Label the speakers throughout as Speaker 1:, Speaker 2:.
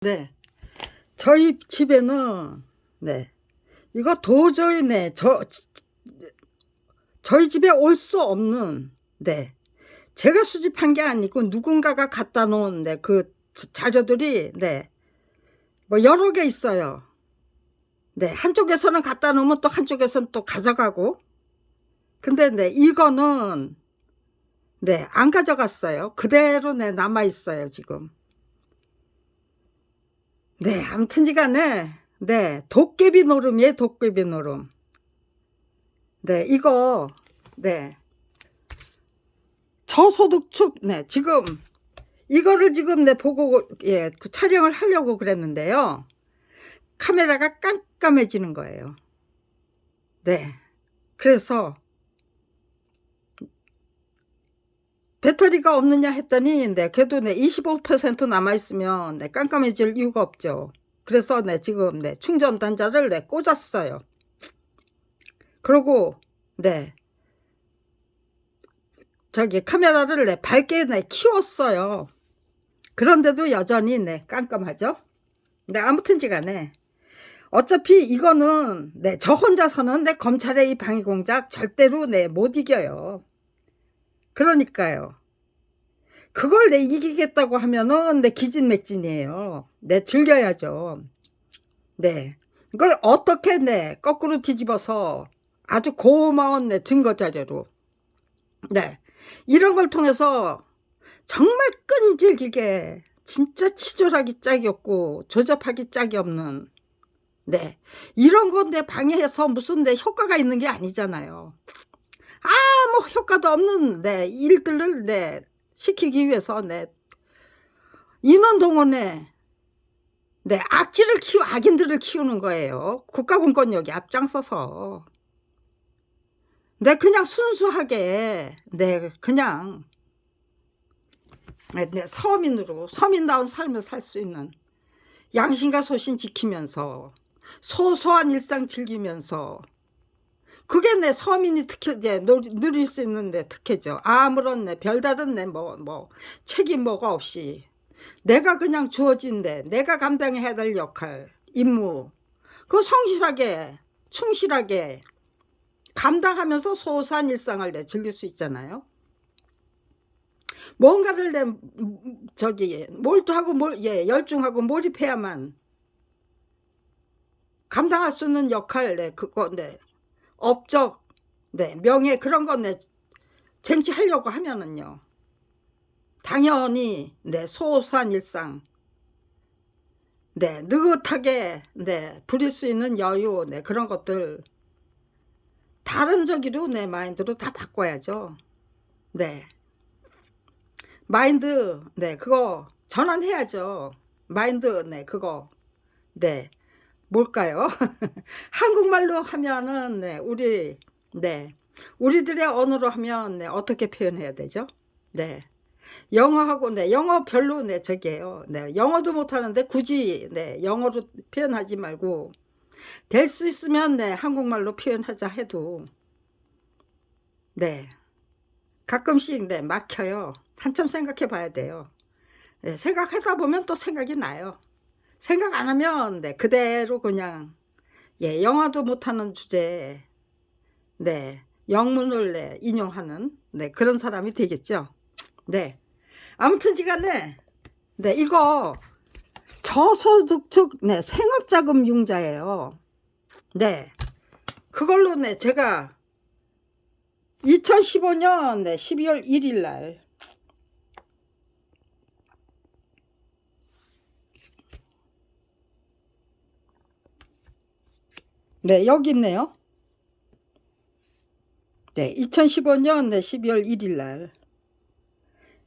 Speaker 1: 네, 저희 집에는 이거 도저히 저희 집에 올 수 없는 제가 수집한 게 아니고 누군가가 갖다 놓은 그 자료들이 뭐 여러 개 있어요. 한쪽에서는 갖다 놓으면 또 한쪽에서는 또 가져가고. 근데 이거는 안 가져갔어요. 그대로 남아 있어요 지금. 아무튼지간에 도깨비 노름이에요. 도깨비 노름. 이거 저소득축 지금 이거를 지금 보고 그 촬영을 하려고 그랬는데요. 카메라가 깜깜해지는 거예요. 그래서 배터리가 없느냐 했더니 그래도 25% 남아있으면 깜깜해질 이유가 없죠. 그래서 지금 충전 단자를 꽂았어요. 그리고 저기 카메라를 밝게 키웠어요. 그런데도 여전히 깜깜하죠. 아무튼지간에 어차피 이거는 저 혼자서는 검찰의 이 방위공작 절대로 못 이겨요. 그러니까요. 그걸 이기겠다고 하면은 기진맥진이에요. 즐겨야죠. 이걸 어떻게 거꾸로 뒤집어서 아주 고마운 증거 자료로 이런 걸 통해서 정말 끈질기게 진짜 치졸하기 짝이 없고 조접하기 짝이 없는 이런 건데 방해해서 무슨 효과가 있는 게 아니잖아요. 아무 효과도 없는 일들을 시키기 위해서 인원동원에 악인들을 키우는 거예요. 국가공권력이 앞장서서 그냥 순수하게 그냥 서민다운 삶을 살 수 있는 양심과 소신 지키면서 소소한 일상 즐기면서 그게 서민이 특혜 누릴 수 있는 특혜죠. 아무런 별다른 책임 뭐가 없이 내가 그냥 주어진 내가 감당해야 될 역할 임무 그 성실하게 충실하게 감당하면서 소소한 일상을 즐길 수 있잖아요. 뭔가를 몰두하고 열중하고 몰입해야만 감당할 수 있는 역할 그거 업적 명예 그런 거 쟁취하려고 하면은요 당연히 소소한 일상 느긋하게 부릴 수 있는 여유 그런 것들 다른 저기로 마인드로 다 바꿔야죠. 마인드 그거 전환해야죠. 마인드 그거 뭘까요? 한국말로 하면은 우리들의 언어로 하면 어떻게 표현해야 되죠? 영어하고 영어 별로 저기예요. 영어도 못하는데 굳이 영어로 표현하지 말고 될 수 있으면 한국말로 표현하자 해도 가끔씩 막혀요. 한참 생각해 봐야 돼요. 생각하다 보면 또 생각이 나요. 생각 안 하면 그대로 그냥 영어도 못하는 주제에 영문을 인용하는 그런 사람이 되겠죠. 아무튼지간에 이거 저소득축 생업자금 융자예요. 그걸로 제가 2015년 12월 1일 날 여기 있네요. 2015년 12월 1일 날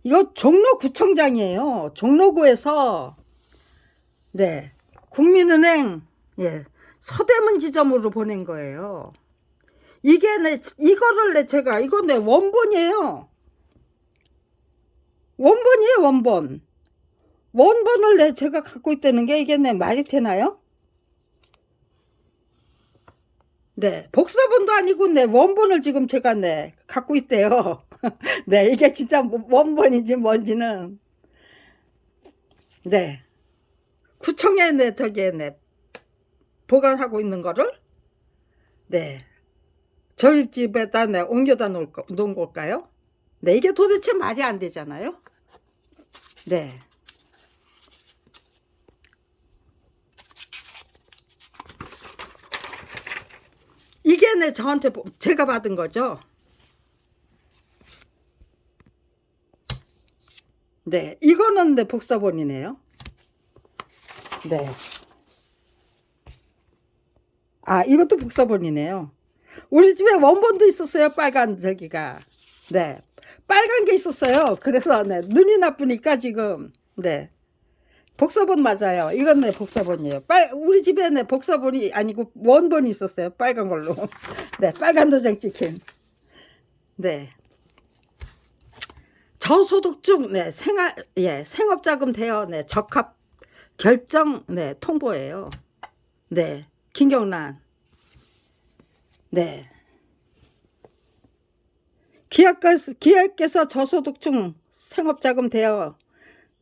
Speaker 1: 이거 종로구청장이에요. 종로구에서 국민은행 서대문 지점으로 보낸 거예요. 이게 이거를 제가 이거 원본이에요. 원본이에요. 원본을 제가 갖고 있다는 게 이게 말이 되나요? 복사본도 아니고 원본을 지금 제가 갖고 있대요. 이게 진짜 원본인지 뭔지는 구청에 네 저기에 네 보관하고 있는 거를 네 저희 집에다 네 옮겨다 놓은 걸까요? 네, 이게 도대체 말이 안 되잖아요. 네. 이게 네 저한테 제가 받은 거죠. 네, 이거는 네 복사본이네요. 네. 아, 이것도 복사본이네요. 우리 집에 원본도 있었어요. 빨간 저기가. 네. 빨간 게 있었어요. 그래서 네, 눈이 나쁘니까 지금 네. 복사본 맞아요. 이건 네 복사본이에요. 우리 집에 네 복사본이 아니고 원본이 있었어요. 빨간 걸로. 네, 빨간 도장 찍힌. 네. 저소득중 네 생업자금 대여 네 적합 결정 네 통보예요. 네, 김경란. 네. 기획께서 저소득층 생업자금 대여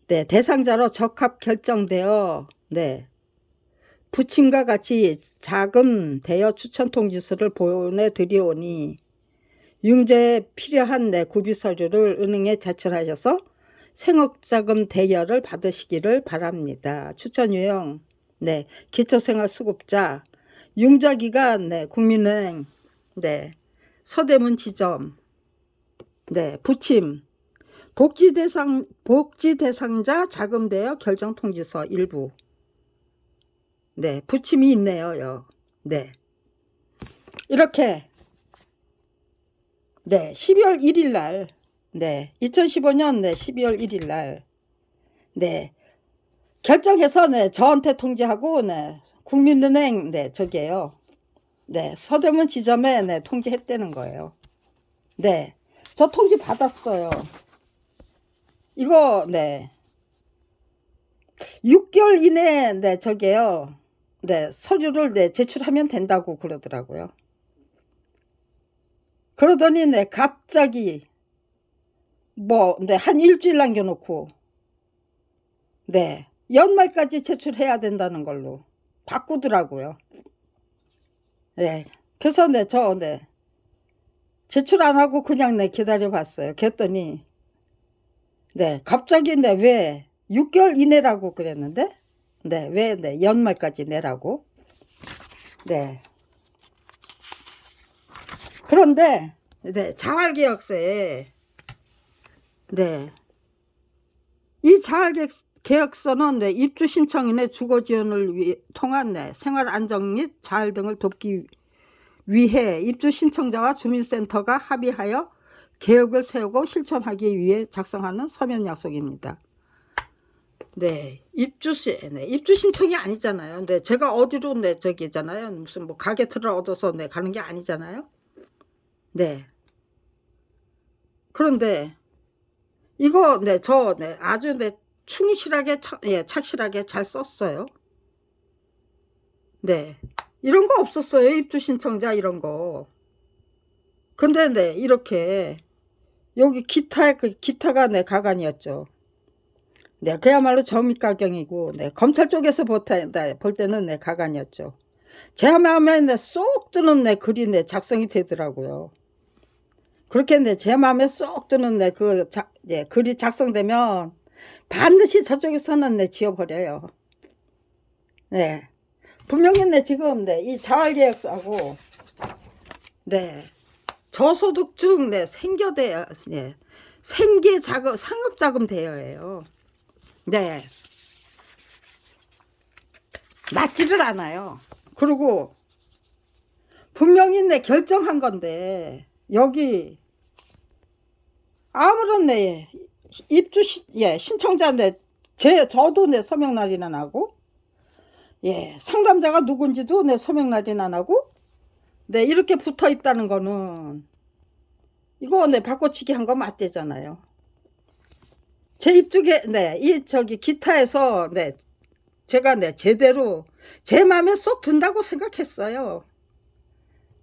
Speaker 1: 네, 대상자로 적합 결정되어 네, 부침과 같이 자금 대여 추천 통지서를 보내드리오니 융자에 필요한 네, 구비 서류를 은행에 제출하셔서 생업자금 대여를 받으시기를 바랍니다. 추천 유형 네, 기초생활수급자 융자기간 네, 국민은행 네, 서대문 지점 네, 부침 복지대상자 자금 대여 결정 통지서 일부 네, 부침이 있네요. 네, 이렇게 네, 12월 1일 날 네, 2015년 네, 12월 1일 날 네, 결정해서 네, 저한테 통지하고 네, 국민은행 네, 저기에요. 네, 서대문 지점에 네, 통지했다는 거예요. 네, 저 통지 받았어요. 이거 네 6개월 이내에 네 저게요 네 서류를 네 제출하면 된다고 그러더라고요. 그러더니 네 갑자기 뭐 네 한 일주일 남겨놓고 네 연말까지 제출해야 된다는 걸로 바꾸더라고요. 네, 그래서 네 저 네 제출 안 하고 그냥 네 기다려 봤어요. 그랬더니 네 갑자기 네 왜 6개월 이내라고 그랬는데 네 왜 네 연말까지 내라고. 네, 그런데 네 자활계약서에 네 이 자활계약서는 네 입주 신청인의 주거 지원을 통한 네 생활 안정 및 자활 등을 돕기 위해 입주 신청자와 주민센터가 합의하여 계획을 세우고 실천하기 위해 작성하는 서면 약속입니다. 네, 입주 신청이 아니잖아요. 네, 제가 어디로 네 저기잖아요. 무슨 뭐 가게 틀을 얻어서 네 가는 게 아니잖아요. 네. 그런데 이거 네 저 네 아주 네 충실하게 착실하게 잘 썼어요. 네, 이런 거 없었어요. 입주 신청자 이런 거. 근데 네 이렇게 여기 기타가 네 가관이었죠. 네, 그야말로 점입가경이고 네, 검찰 쪽에서 볼 때는 네, 가관이었죠. 제 마음에 네, 쏙 드는 네, 글이 네, 작성이 되더라고요. 그렇게 네, 제 마음에 쏙 드는 네, 글이 작성되면 반드시 저쪽에서는 네, 지워버려요. 네, 분명히 네, 지금 네, 이 자활계약서하고 네, 저소득층 네, 생계자금 상업자금 대여예요. 네, 맞지를 않아요. 그리고 분명히 네 결정한 건데 여기 아무런 네 입주 신청자인데 저도 내 서명 날인 안 하고 상담자가 누군지도 내 서명 날인 안 하고 네 이렇게 붙어 있다는 거는 이거 네 바꿔치기 한 거 맞대잖아요. 제 입주계 이 저기 기타에서 제가 제대로 제 마음에 쏙 든다고 생각했어요.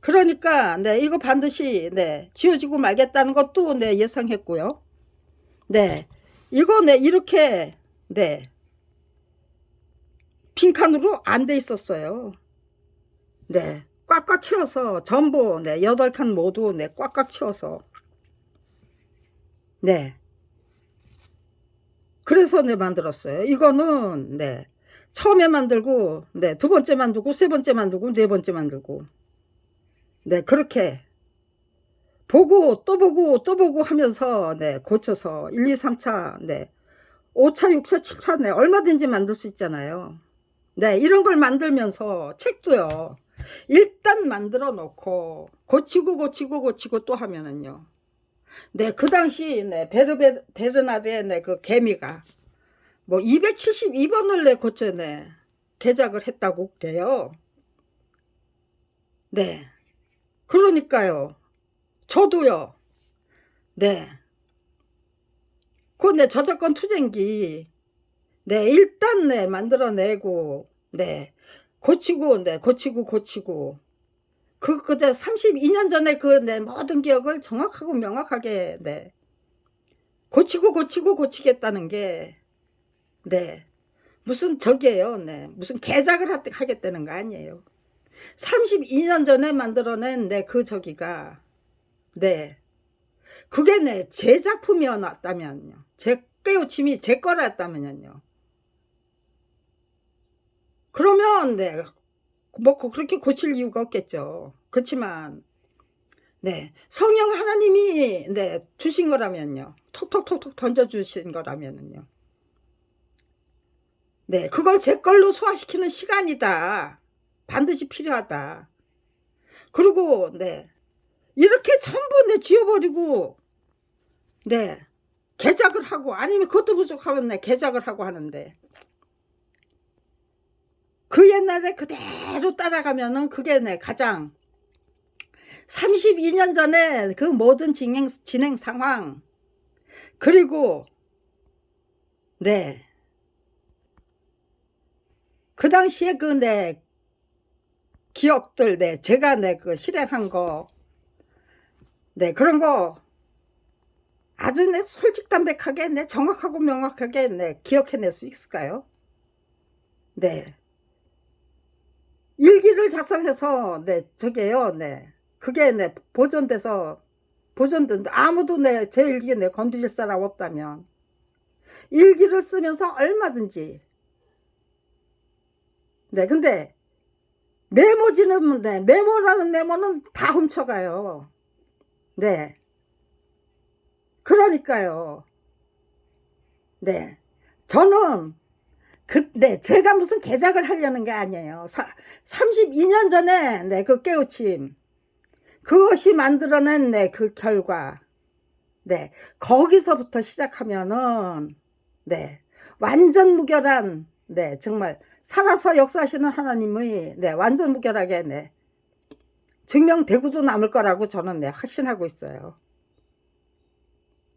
Speaker 1: 그러니까 이거 반드시 지워지고 말겠다는 것도 예상했고요. 이거 이렇게 빈칸으로 안 돼 있었어요. 네. 꽉꽉 채워서 전부 네 8칸 모두 네 꽉꽉 채워서 네. 그래서 네 만들었어요. 이거는 네. 처음에 만들고 네, 두 번째 만들고 세 번째 만들고 네 번째 만들고 네, 그렇게 보고 또 보고 또 보고 하면서 네, 고쳐서 1, 2, 3차 네. 5차, 6차, 7차 네, 얼마든지 만들 수 있잖아요. 네, 이런 걸 만들면서 책도요. 일단 만들어 놓고 고치고 고치고 고치고 또 하면은요. 네, 그 당시 네, 베르나르의 네, 그 개미가 뭐 272번을 내 고쳐 네, 개작을 했다고 그래요. 네. 그러니까요. 저도요. 네. 그 내 저작권 투쟁기 네, 일단 네, 만들어내고 네. 고치고 네, 고치고 고치고 그때 32년 전에 그 내 모든 기억을 정확하고 명확하게 네. 고치고 고치고 고치겠다는 게 네. 무슨 저기예요. 네. 무슨 개작을 하겠다는 거 아니에요. 32년 전에 만들어낸 네, 그 저기가 네. 그게 네, 제 작품이었다면요. 제 깨우침이 제 거였다면요. 그러면 네. 뭐 그렇게 고칠 이유가 없겠죠. 그렇지만 네. 성령 하나님이 네, 주신 거라면요. 톡톡톡톡 던져 주신 거라면요. 네. 그걸 제 걸로 소화시키는 시간이다. 반드시 필요하다. 그리고 네. 이렇게 전부 네, 지워버리고 네. 개작을 하고 아니면 그것도 부족하면 네, 개작을 하고 하는데 그 옛날에 그대로 따라가면은 그게 네, 가장 32년 전에 그 모든 진행 상황 그리고 네. 그 당시에 그 네, 기억들 네, 제가 네, 그 실행한 거 네, 그런 거 아주 네, 솔직담백하게 네, 정확하고 명확하게 네, 기억해낼 수 있을까요? 네. 일기를 작성해서 네, 저게요. 네. 그게 네, 보존된 아무도 네, 제 일기에 네, 건드릴 사람 없다면 일기를 쓰면서 얼마든지 네, 근데 메모지는 네, 메모라는 메모는 다 훔쳐가요. 네. 그러니까요. 네. 저는 네, 제가 무슨 개작을 하려는 게 아니에요. 32년 전에 네, 그 깨우침 그것이 만들어낸 네, 그 결과 네, 거기서부터 시작하면은 네, 완전 무결한 네, 정말 살아서 역사하시는 하나님의 네, 완전 무결하게 네, 증명되고도 남을 거라고 저는 네, 확신하고 있어요.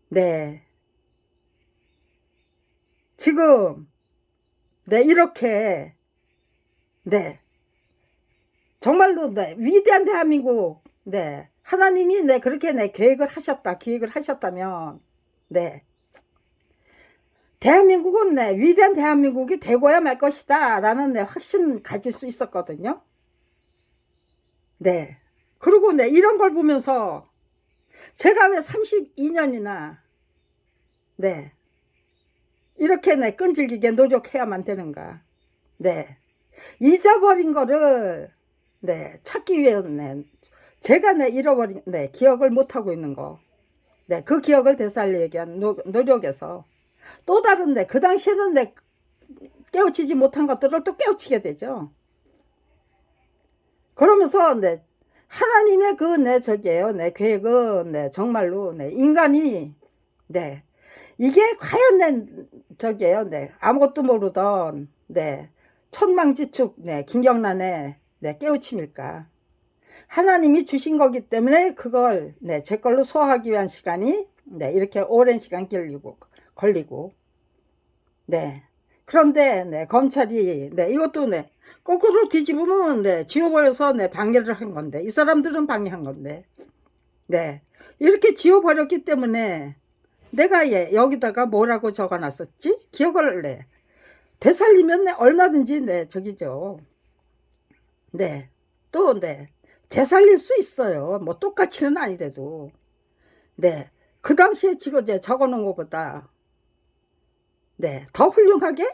Speaker 1: 네. 지금 네, 이렇게 네, 정말로 네, 위대한 대한민국 네, 하나님이 네, 그렇게 네, 기획을 하셨다면 네, 대한민국은 네, 위대한 대한민국이 되고야 말 것이다 라는 네, 확신 가질 수 있었거든요. 네. 그리고 네, 이런 걸 보면서 제가 왜 32년이나 네, 이렇게 네, 끈질기게 노력해야만 되는가. 네. 잊어버린 거를 네, 찾기 위해 네, 제가 네, 잃어버린 네, 기억을 못 하고 있는 거. 네, 그 기억을 되살리기 위한 노력에서 또 다른 네, 그 당시에는 네, 깨우치지 못한 것들을 또 깨우치게 되죠. 그러면서 네, 하나님의 그 네, 저기에요. 네, 계획은 네, 정말로 네, 인간이 네, 이게 과연 네, 저기에요. 네, 아무것도 모르던 네, 천망지축 네, 김경란의 네, 깨우침일까? 하나님이 주신 거기 때문에 그걸 네, 제 걸로 소화하기 위한 시간이 네, 이렇게 오랜 시간 걸리고 네. 그런데 네, 검찰이 네, 이것도 네, 거꾸로 뒤집으면 네, 지워버려서 네, 방해를 한 건데 이 사람들은 방해한 건데 네, 이렇게 지워버렸기 때문에 내가 예, 여기다가 뭐라고 적어놨었지? 기억을 네, 되살리면 네, 얼마든지 네, 저기죠. 네. 또 네. 되살릴 수 있어요. 뭐 똑같이는 아니래도. 네. 그 당시에 지금 이제 적어 놓은 것보다 네. 더 훌륭하게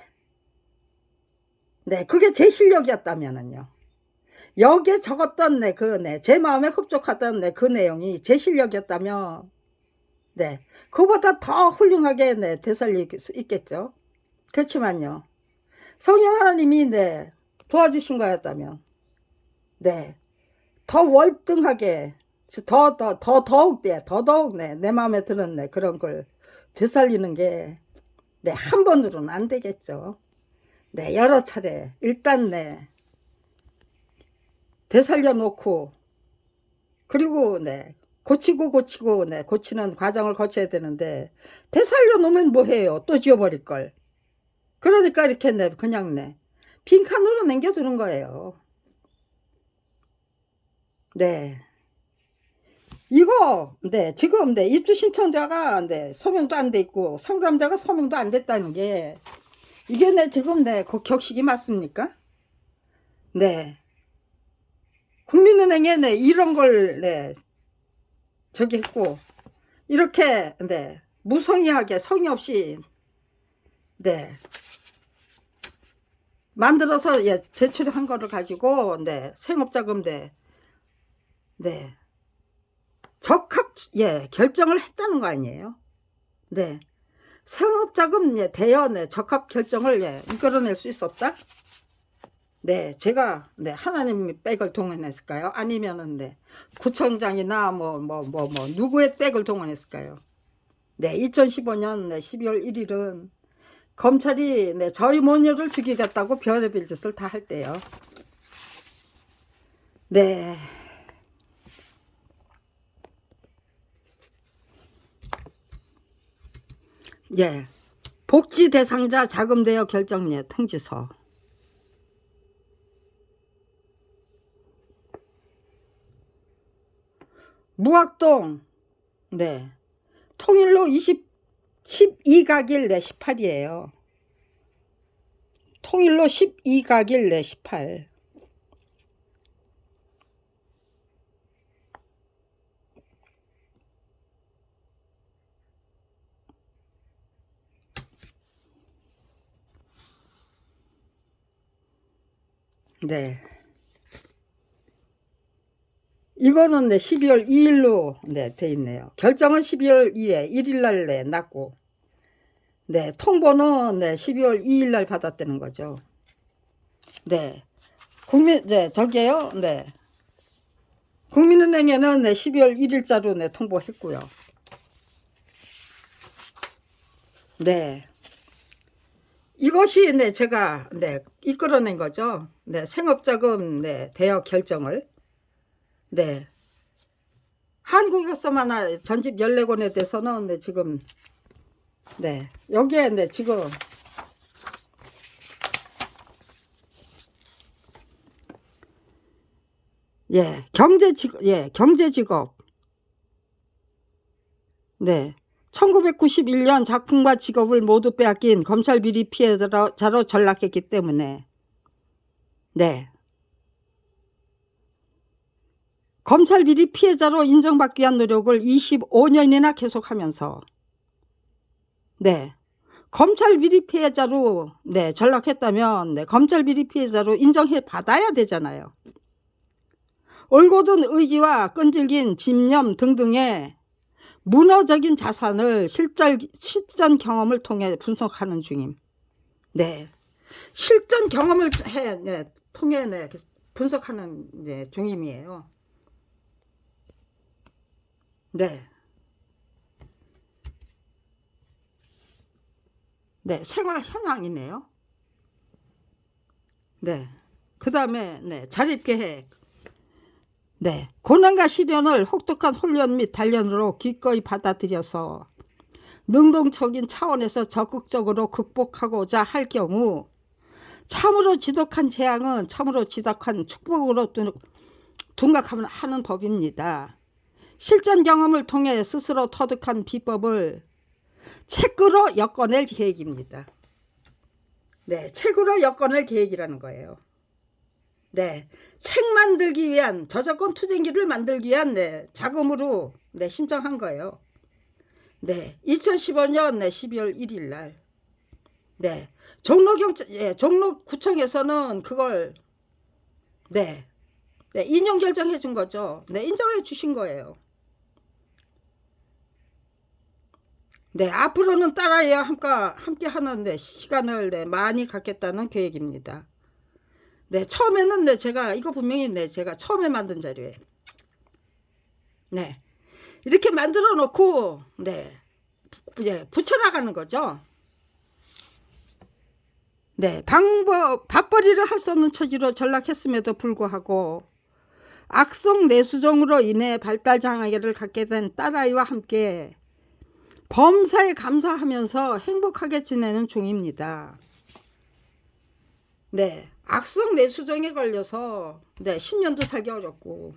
Speaker 1: 네. 그게 제 실력이었다면은요. 여기에 적었던 네, 제 마음에 흡족하던 네, 그 내용이 제 실력이었다면 네. 그보다 더 훌륭하게 네, 되살릴 수 있겠죠. 그렇지만요. 성령 하나님이 네, 도와주신 거였다면 네. 더 월등하게 더더욱 네, 내 마음에 드는 네, 그런 걸 되살리는 게 네, 한 번으로는 안 되겠죠. 네, 여러 차례 일단 네, 되살려 놓고 그리고 네, 고치고 네, 고치는 과정을 거쳐야 되는데 되살려 놓으면 뭐해요? 또 지워버릴 걸. 그러니까 이렇게 네, 그냥 네, 빈칸으로 남겨두는 거예요. 네. 이거 네, 지금 네, 입주 신청자가 네, 서명도 안 돼 있고 상담자가 서명도 안 됐다는 게 이게 네, 지금 네, 그 격식이 맞습니까? 네. 국민은행에 네, 이런 걸 네, 저기 했고 이렇게 네, 무성의하게 성의 없이 네, 만들어서 예, 제출한 거를 가지고 네, 생업자금 네, 적합 예, 결정을 했다는 거 아니에요? 네. 생업자금 예, 대여 네, 적합 결정을 예, 이끌어낼 수 있었다? 네, 제가 네, 하나님 백을 동원했을까요? 아니면은 네, 구청장이나 누구의 백을 동원했을까요? 네, 2015년 네, 12월 1일은 검찰이 네, 저희 모녀를 죽이겠다고 별의별 짓을 다 할 때요. 네. 예. 복지 대상자 자금 대여 결정 예, 통지서. 무학동 네. 통일로 12각일 내 18이에요. 통일로 12각일 내 18. 네. 이거는 네, 12월 2일로 네, 돼 있네요. 결정은 12월 2일, 1일 날 네, 났고 네, 통보는 네, 12월 2일 날 받았다는 거죠. 네. 네, 저기에요. 네. 국민은행에는 네, 12월 1일자로 네, 통보했고요. 네. 이것이 네, 제가 네, 이끌어낸 거죠. 네, 생업자금 네, 대여 결정을. 네. 한국에서만 전집 14권에 대해서는 네, 지금 네, 여기에 네, 지금 예, 경제직업. 네. 1991년 작품과 직업을 모두 빼앗긴 검찰 비리 피해자로 전락했기 때문에 네. 검찰 비리 피해자로 인정받기 위한 노력을 25년이나 계속하면서 네. 검찰 비리 피해자로 네, 전락했다면 네, 검찰 비리 피해자로 인정해 받아야 되잖아요. 올곧은 의지와 끈질긴 집념 등등의 문화적인 자산을 실전 경험을 통해 분석하는 중임. 네. 실전 경험을 네, 통해 네, 분석하는 네, 중임이에요. 네. 네, 생활 현황이네요. 네. 그 다음에 네, 자립계획. 네. 고난과 시련을 혹독한 훈련 및 단련으로 기꺼이 받아들여서 능동적인 차원에서 적극적으로 극복하고자 할 경우 참으로 지독한 재앙은 참으로 지독한 축복으로 둔각하는 법입니다. 실전 경험을 통해 스스로 터득한 비법을 책으로 엮어낼 계획입니다. 네, 책으로 엮어낼 계획이라는 거예요. 네, 책 만들기 위한 저작권 투쟁기를 만들기 위한 네, 자금으로 네, 신청한 거예요. 네, 2015년 네, 12월 1일 날. 네, 종로구청에서는 그걸 네, 네, 인용 결정해 준 거죠. 네, 인정해 주신 거예요. 네, 앞으로는 딸아이와 함께 하는 네, 시간을 네, 많이 갖겠다는 계획입니다. 네, 처음에는 네, 제가 이거 분명히 네, 제가 처음에 만든 자료예요. 네, 이렇게 만들어 놓고 네, 붙여나가는 거죠. 네, 밥벌이를 할 수 없는 처지로 전락했음에도 불구하고 악성 내수종으로 인해 발달 장애를 갖게 된 딸아이와 함께 범사에 감사하면서 행복하게 지내는 중입니다. 네, 악성 내수종에 걸려서 네, 10년도 살기 어렵고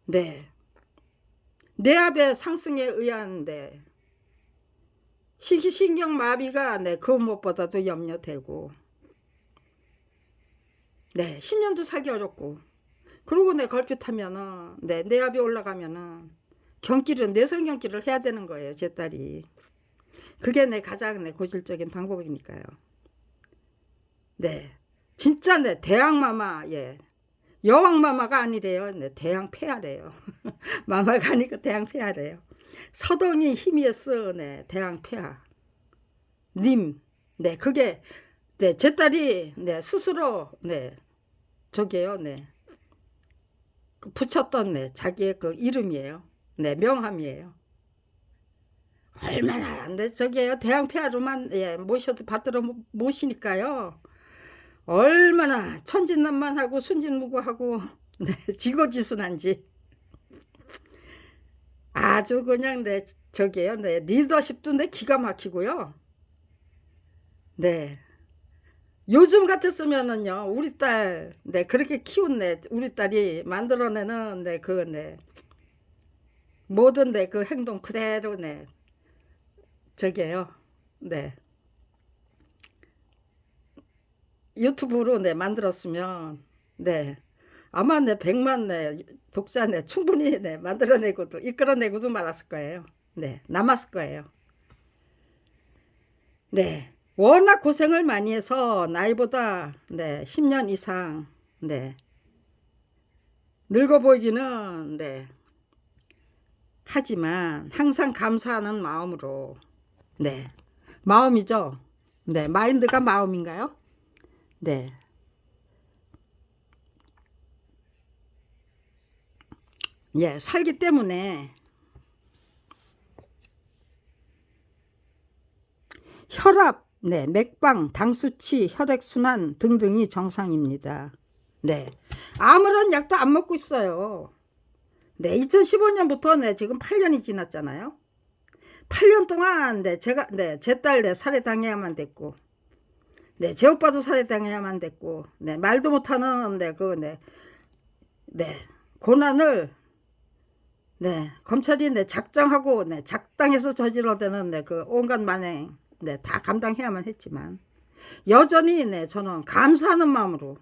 Speaker 1: 네, 뇌압의 상승에 의한 네, 시기신경 마비가 네, 그 무엇보다도 염려되고 네, 10년도 살기 어렵고 그리고 네, 걸핏하면은 네, 뇌압이 올라가면은 뇌성 경기를 해야 되는 거예요, 제 딸이. 그게 내 가장 내 고질적인 방법이니까요. 네, 진짜 네, 대왕마마, 예, 여왕마마가 아니래요. 네, 대왕폐하래요. 마마가 아니고 대왕폐하래요. 서동이 희미했어, 네, 대왕폐하. 님, 네, 그게 네, 제 딸이 네, 스스로 네, 저게요, 네, 붙였던 네, 자기의 그 이름이에요. 네, 명함이에요. 얼마나 안 돼, 저게요, 대왕폐하로만 예, 모셔도 받들어 모시니까요. 얼마나 천진난만하고 순진무구하고 네, 지고지순한지 아주 그냥 내 저게요, 네, 리더십도 내 기가 막히고요. 네, 요즘 같았으면은요, 우리 딸, 네, 그렇게 키운 네, 우리 딸이 만들어내는 네, 그 네, 모든 네, 그 행동 그대로 네, 저게요, 네, 유튜브로 네, 만들었으면 네, 아마 네, 100만 네, 독자 네, 충분히 네, 만들어내고도 이끌어내고도 말았을 거예요. 네, 남았을 거예요. 네, 워낙 고생을 많이 해서 나이보다 네, 10년 이상 네, 늙어 보이기는 네, 하지만 항상 감사하는 마음으로 네, 마음이죠. 네, 마인드가 마음인가요? 네, 예, 살기 때문에 혈압, 네, 맥방, 당 수치, 혈액 순환 등등이 정상입니다. 네, 아무런 약도 안 먹고 있어요. 네, 2015년부터 네, 지금 8년이 지났잖아요. 8년 동안 네, 제가 네, 제 딸 네, 살해당해야만 됐고, 네, 제 오빠도 살해당해야만 됐고, 네, 말도 못하는 네, 그 네, 네, 고난을 네, 검찰이 네, 작정하고 네, 작당해서 저질러대는 네, 그 온갖 만행 네, 다 감당해야만 했지만 여전히 네, 저는 감사하는 마음으로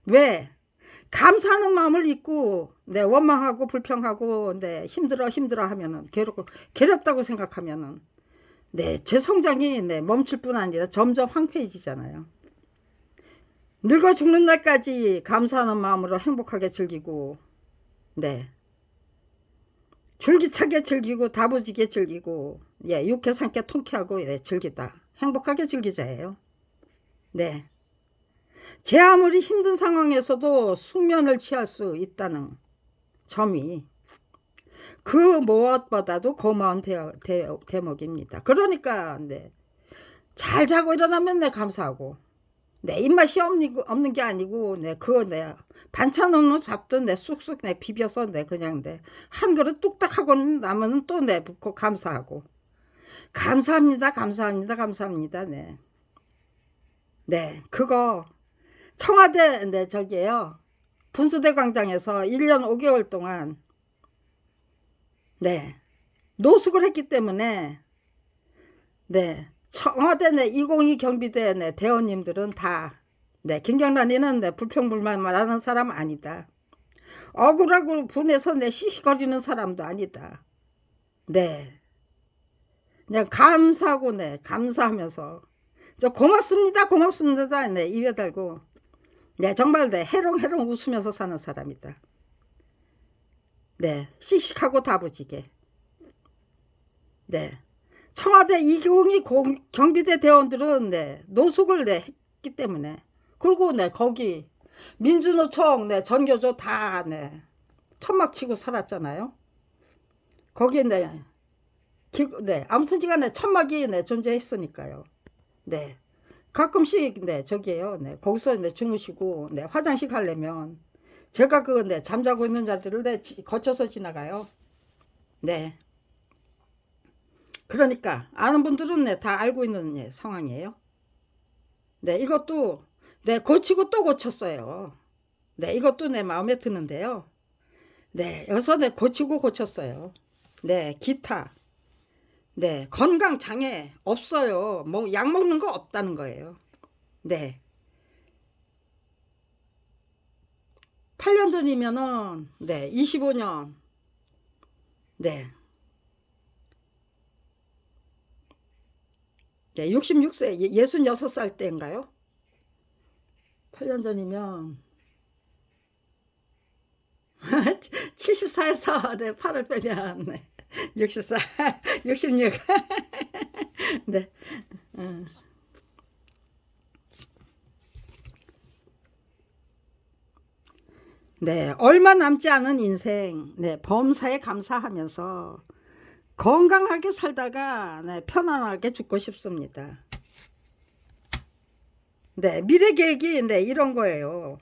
Speaker 1: 왜 감사하는 마음을 잊고 네, 원망하고 불평하고 네, 힘들어 하면은 괴롭다고 생각하면은 네, 제 성장이 네, 멈출 뿐 아니라 점점 황폐해지잖아요. 늙어 죽는 날까지 감사하는 마음으로 행복하게 즐기고 네, 줄기차게 즐기고 다부지게 즐기고 예, 육회 삼게 통쾌하고 예, 즐기다 행복하게 즐기자예요. 네, 제 아무리 힘든 상황에서도 숙면을 취할 수 있다는 점이 그 무엇보다도 고마운 대목입니다. 그러니까 네, 잘 자고 일어나면 네, 감사하고 네, 입맛이 없는 게 아니고 네, 그거 네, 반찬 없는 밥도 네, 쑥쑥 네, 비벼서 네, 그냥 네, 한 그릇 뚝딱 하고 나면 또 네, 붓고 감사하고 감사합니다, 감사합니다, 감사합니다. 네, 네, 그거 청와대 네, 저기에요, 분수대 광장에서 1년 5개월 동안 네, 노숙을 했기 때문에 네, 청와대 내 202 경비대 내 대원님들은 다 김경란이는 불평불만 말하는 사람 아니다. 억울하고 분해서 시시거리는 사람도 아니다. 그냥 감사하고 감사하면서 저 고맙습니다 고맙습니다 입에 달고 정말 해롱해롱 웃으면서 사는 사람이다. 씩씩하고 다부지게. 청와대 202 경비대 대원들은 노숙을 했기 때문에, 그리고 거기 민주노총 전교조 다 천막 치고 살았잖아요. 거기에 아무튼 지간에 천막이 존재했으니까요. 가끔씩 저기에요. 거기서 주무시고 화장실 가려면 제가 그 잠자고 있는 자리를 거쳐서 지나가요. 그러니까 아는 분들은 다 알고 있는 상황이에요. 이것도 고치고 또 고쳤어요. 이것도 마음에 드는데요. 여기서 고치고 고쳤어요. 기타 건강 장애 없어요. 뭐 약 먹는 거 없다는 거예요. 8년 전이면은 25년 66세 66살 때인가요? 8년 전이면 74에서 8을 빼면 64 66 얼마 남지 않은 인생 범사에 감사하면서 건강하게 살다가 편안하게 죽고 싶습니다. 미래 계획이 이런 거예요.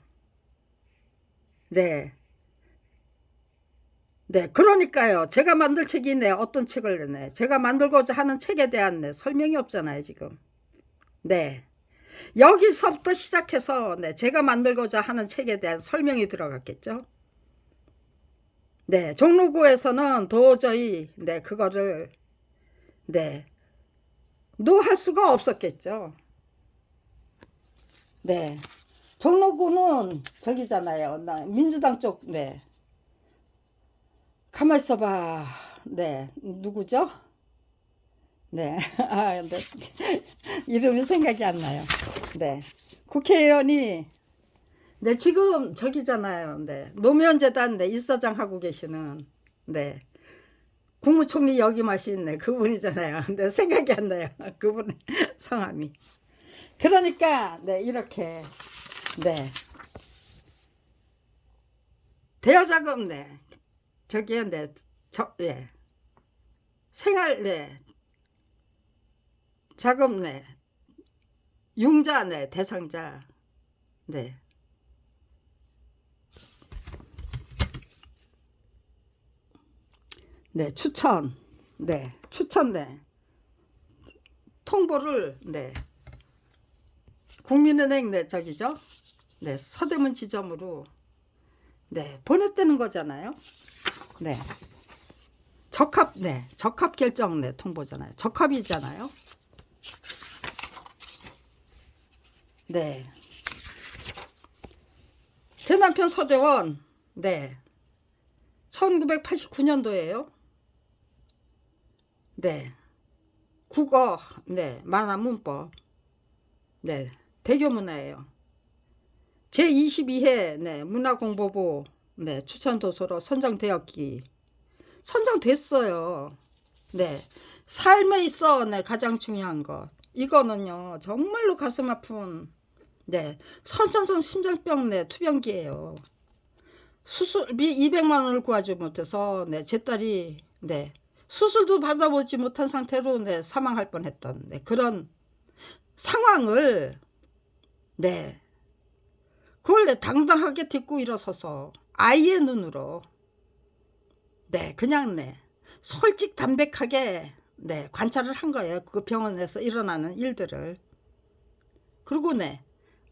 Speaker 1: 그러니까요. 제가 만들 책이 어떤 책을 제가 만들고자 하는 책에 대한 설명이 없잖아요, 지금. 여기서부터 시작해서 제가 만들고자 하는 책에 대한 설명이 들어갔겠죠. 종로구에서는 도저히 그거를 노할 수가 없었겠죠. 종로구는 저기잖아요. 민주당 쪽. 가만 있어봐. 누구죠? 이름이 생각이 안 나요. 국회의원이 지금 저기잖아요. 노무현재단 일사장 하고 계시는 국무총리 역임하신 그분이잖아요. 생각이 안 나요. 그분의 성함이. 그러니까 이렇게 대여자금 저기에 생활 자금 융자 대상자 추천 통보를 국민은행 저기죠. 서대문 지점으로 보냈다는 거잖아요. 적합 결정 통보잖아요. 적합이잖아요. 제 남편 서대원 1989년도에요. 국어 만화 문법 대교문화예요. 제22회 문화공보부 추천도서로 선정되었기 선정됐어요. 삶에 있어 가장 중요한 것 이거는요 정말로 가슴 아픈 선천성 심장병 투병기예요. 수술비 200만 원을 구하지 못해서 제 딸이 수술도 받아보지 못한 상태로 사망할 뻔했던 그런 상황을 그걸 당당하게 딛고 일어서서 아이의 눈으로 그냥 솔직 담백하게 관찰을 한 거예요. 그 병원에서 일어나는 일들을. 그리고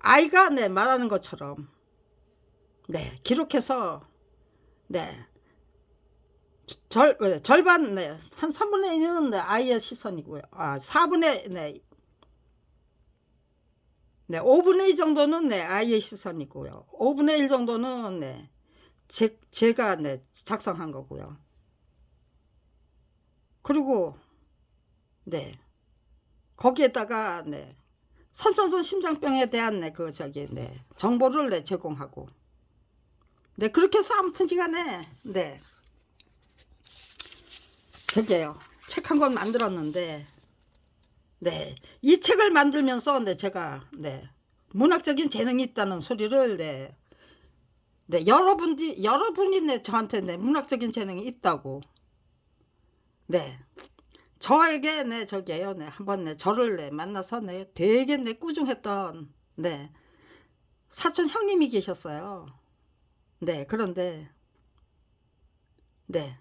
Speaker 1: 아이가 말하는 것처럼 기록해서 절반 한 3분의 1은 아이의 시선이고요. 4분의 네, 5분의 2 정도는 네, 아이의 시선이고요. 5분의 1 정도는 네, 제가 네, 작성한 거고요. 그리고 네, 거기에다가 네, 선천성 심장병에 대한 네, 그 저기 네, 정보를 네, 제공하고 네, 그렇게 해서 아무튼 시간에 네, 저게요, 책 한 권 만들었는데 네, 이 책을 만들면서 네, 제가 네, 문학적인 재능이 있다는 소리를 네, 네, 여러분이 네, 저한테 네, 문학적인 재능이 있다고 네, 저에게 네, 저기에요, 네, 한번 네, 저를 네, 만나서 네, 되게 네, 꾸중했던 네, 사촌 형님이 계셨어요. 네, 그런데 네,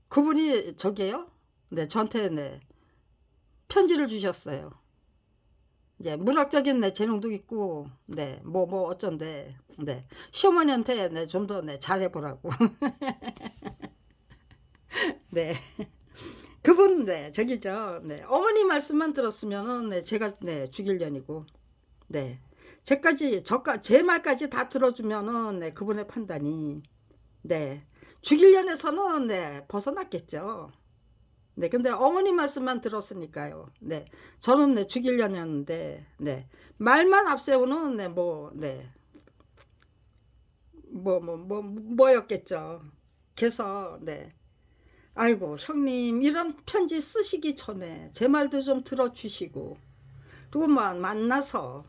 Speaker 1: 그분이 저기에요, 네, 저한테 네, 편지를 주셨어요. 이제 문학적인 내 재능도 있고 네, 뭐 어쩐데 네, 시어머니한테 네, 좀 더 네, 잘해보라고. 네, 그분 네, 저기죠. 네, 어머니 말씀만 들었으면은 네, 제가 네, 죽일 년이고 네, 제 말까지 다 들어주면은 네, 그분의 판단이 네, 죽일 년에서는 네, 벗어났겠죠. 네, 근데 어머니 말씀만 들었으니까요. 네, 저는 네, 죽이려는데, 네, 말만 앞세우는, 네, 네, 뭐였겠죠. 그래서, 네, 아이고, 형님, 이런 편지 쓰시기 전에 제 말도 좀 들어주시고, 그리고 만나서,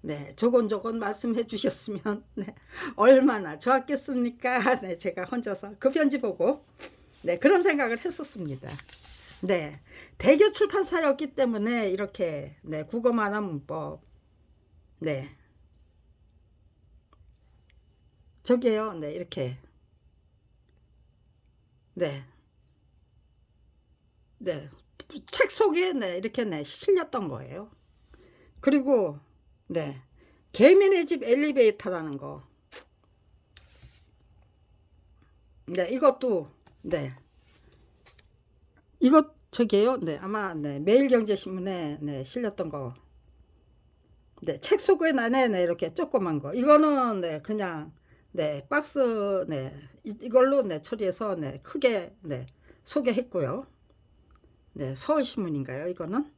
Speaker 1: 네, 조곤조곤 말씀해 주셨으면, 네, 얼마나 좋았겠습니까? 네, 제가 혼자서 그 편지 보고, 네, 그런 생각을 했었습니다. 네, 대교 출판사였기 때문에 이렇게 네, 국어 만화 문법 네, 저기요, 네, 이렇게 네, 네, 책 속에 네, 이렇게 네, 실렸던 거예요. 그리고 네, 개미네 집 엘리베이터라는 거, 네, 이것도 네, 이것 저기요, 네, 아마 네, 매일경제신문에 네, 실렸던 거. 네, 책 속에 안에 네, 이렇게 조그만 거. 이거는 네, 그냥 네, 박스 네, 이걸로 네, 처리해서 네, 크게 네, 소개했고요. 네, 서울신문인가요, 이거는?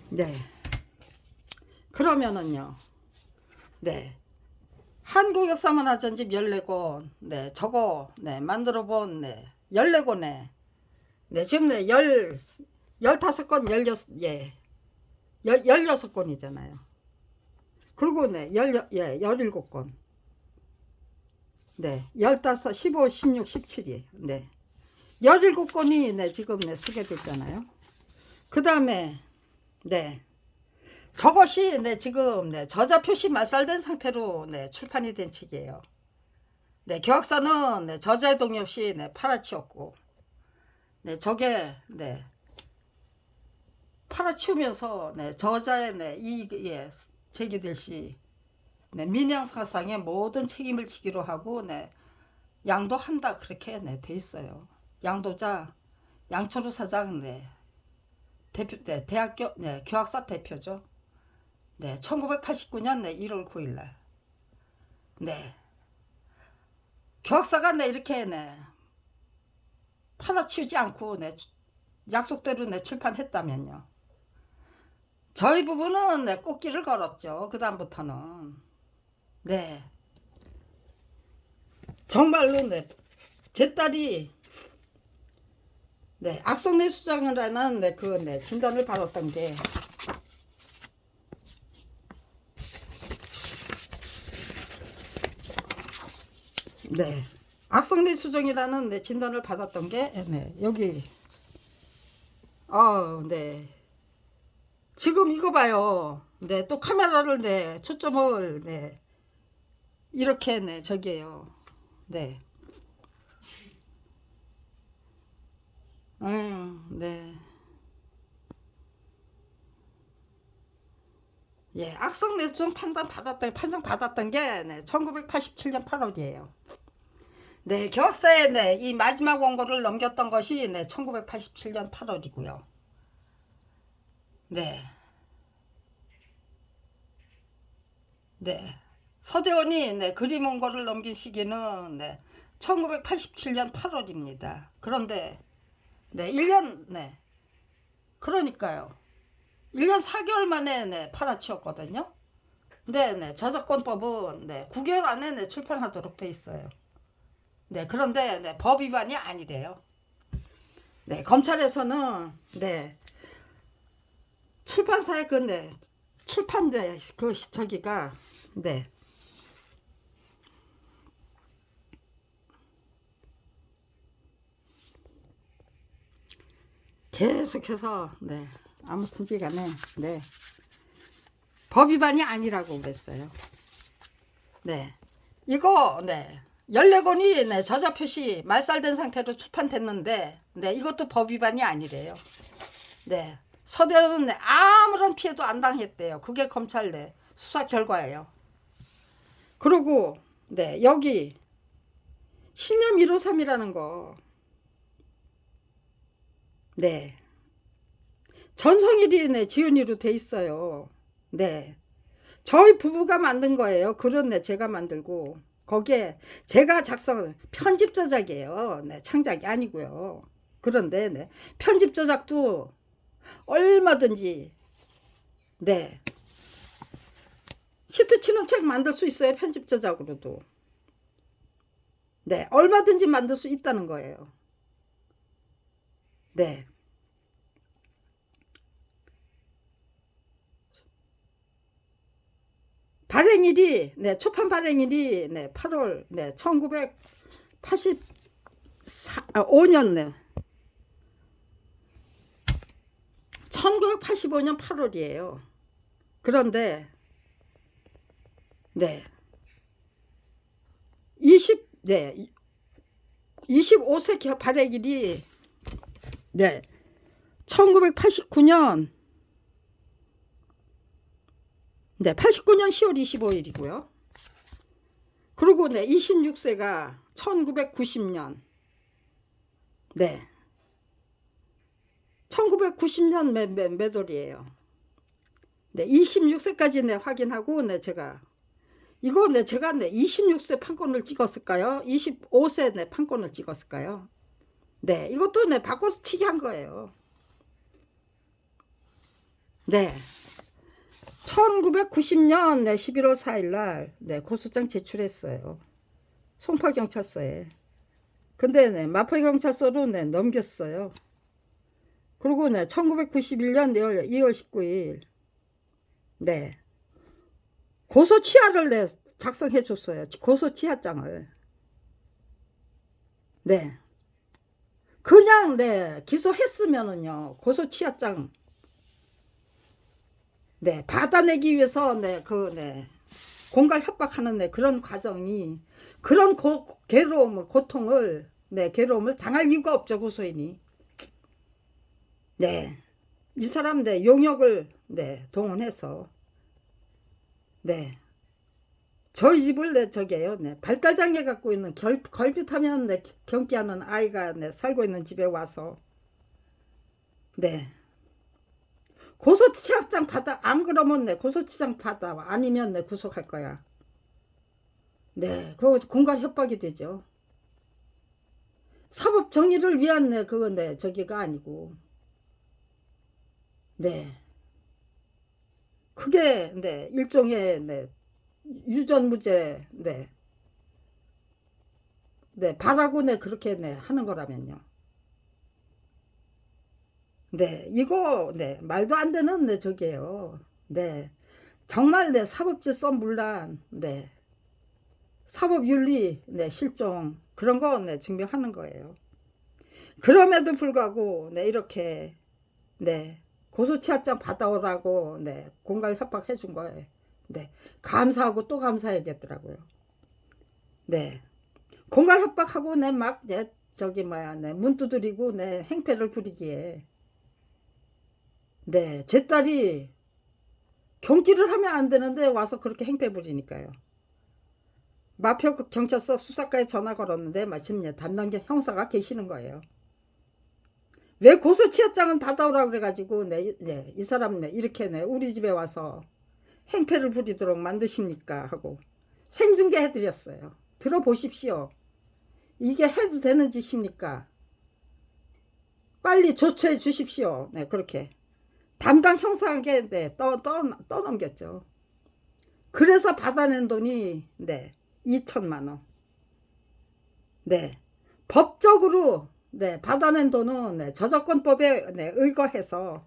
Speaker 1: 네. 그러면은요. 네. 한국 역사문화 전집 14권. 네, 저거 네, 만들어 본 네, 14권에 네, 지금 네, 15권 16 예. 16권이잖아요. 그리고 네, 17권. 네, 15, 15, 16, 17이에요. 네. 17권이 네, 지금 네, 소개됐잖아요. 그 다음에, 네. 저것이 네, 지금 네, 저자 표시 말살된 상태로 네, 출판이 된 책이에요. 네, 교학사는 네, 저자의 동의 없이 네, 팔아치웠고, 네, 저게 네, 팔아치우면서 네, 저자의 네, 이익에 제기될 시 네, 민양사상의 모든 책임을 지기로 하고 네, 양도한다 그렇게 네, 돼 있어요. 양도자 양철우 사장 네, 대표 네, 대학교 네, 교학사 대표죠. 네, 1989년 네, 1월 9일 날. 네. 교학사가 네, 이렇게 네, 팔아치우지 않고 네, 약속대로 네, 출판했다면요. 저희 부부는 네, 꽃길을 걸었죠. 그다음부터는. 네. 정말로 네, 제 딸이 네, 악성뇌수장이라는 네, 그 네, 진단을 받았던 게 네. 악성뇌수정이라는 네, 진단을 받았던 게 네, 여기 네. 지금 이거 봐요. 네, 또 카메라를 네, 초점을 네, 이렇게 네, 저기에요. 네. 네. 예, 악성뇌수정 판정 받았던 게 네, 1987년 8월이에요. 네, 계약서에 네, 이 마지막 원고를 넘겼던 것이 네, 1987년 8월이고요. 네, 네. 서대원이 네, 그림 원고를 넘긴 시기는 네, 1987년 8월입니다. 그런데 네, 1년 네. 그러니까요. 1년 4개월 만에 네, 팔아치웠거든요. 네, 네. 저작권법은 네, 9개월 안에 네, 출판하도록 돼 있어요. 네, 그런데 네, 법 위반이 아니래요. 네, 검찰에서는 네, 출판사의 그 네, 출판대 그 저기가 네, 계속해서 네, 아무튼지간에 네, 법 위반이 아니라고 그랬어요. 네, 이거 네. 14권이 네, 저자 표시 말살된 상태로 출판됐는데 네, 이것도 법 위반이 아니래요. 네. 서대원은 네, 아무런 피해도 안 당했대요. 그게 검찰 네, 수사 결과예요. 그리고 네, 여기 신념 153이라는 거 네. 전성일이 네, 지은이로 돼 있어요. 네. 저희 부부가 만든 거예요. 글은 네, 제가 만들고 거기에 제가 작성 편집 저작이에요. 네, 창작이 아니고요. 그런데 네, 편집 저작도 얼마든지 네, 히트 치는 책 만들 수 있어요. 편집 저작으로도. 네, 얼마든지 만들 수 있다는 거예요. 네. 발행일이 네, 초판 발행일이 네, 8월 네, 1985년 네. 1985년 8월이에요. 그런데 네. 20 네. 25세 발행일이 네. 1989년 네, 89년 10월 25일이고요. 그리고 네, 26세가 1990년 네. 1990년 매돌이에요. 네, 26세까지 네, 확인하고 네, 제가 이거 네, 제가 네, 26세 판권을 찍었을까요? 25세 네, 판권을 찍었을까요? 네, 이것도 네, 바꿔치기 한 거예요. 네. 1990년 네, 11월 4일 날 네, 고소장 제출했어요. 송파경찰서에. 근데 네, 마포경찰서로 네, 넘겼어요. 그리고 네, 1991년 2월 19일 네, 고소치하를 네, 작성해 줬어요. 고소치하장을. 네. 그냥 네, 기소했으면은요. 고소치하장 네, 받아내기 위해서 네, 그 네, 공갈 협박하는 네, 그런 과정이 그런 괴로움, 고통을 네, 괴로움을 당할 이유가 없죠, 고소인이. 네. 이 사람 네, 용역을 네, 동원해서 네. 저희 집을 네, 저게요. 네. 발달장애 갖고 있는 걸핏하면 네, 경기하는 아이가 네, 살고 있는 집에 와서 네. 고소치장 받아 안 그러면 네, 고소치장 받아 아니면 네, 구속할 거야. 네. 그거 공갈 협박이 되죠. 사법 정의를 위한 네, 그거 네, 저기가 아니고 네. 그게 네, 일종의 네, 유전무죄 네. 네, 바라고 네, 그렇게 네, 하는 거라면요. 네, 이거 네, 말도 안 되는 네, 저기예요. 네. 정말 네, 사법질서 문란, 네. 사법윤리, 네, 실종 그런 거 네, 증명하는 거예요. 그럼에도 불구하고 네, 이렇게 네, 고소치하장 받아오라고 네, 공갈 협박해 준 거예요. 네. 감사하고 또 감사해야겠더라고요. 네. 공갈 협박하고 내 막 네, 저기 뭐야 네, 문 두드리고 네, 행패를 부리기에 네, 제 딸이 경기를 하면 안 되는데 와서 그렇게 행패 부리니까요. 마표 경찰서 수사과에 전화 걸었는데 마침 담당 형사가 계시는 거예요. 왜 고소치약장은 받아오라 그래가지고 이 사람 이렇게 우리 집에 와서 행패를 부리도록 만드십니까 하고 생중계 해드렸어요. 들어보십시오. 이게 해도 되는 짓입니까? 빨리 조처해 주십시오. 그렇게 담당 형사에게 떠넘겼죠. 그래서 받아낸 돈이 2천만 원. 법적으로 받아낸 돈은 저작권법에 의거해서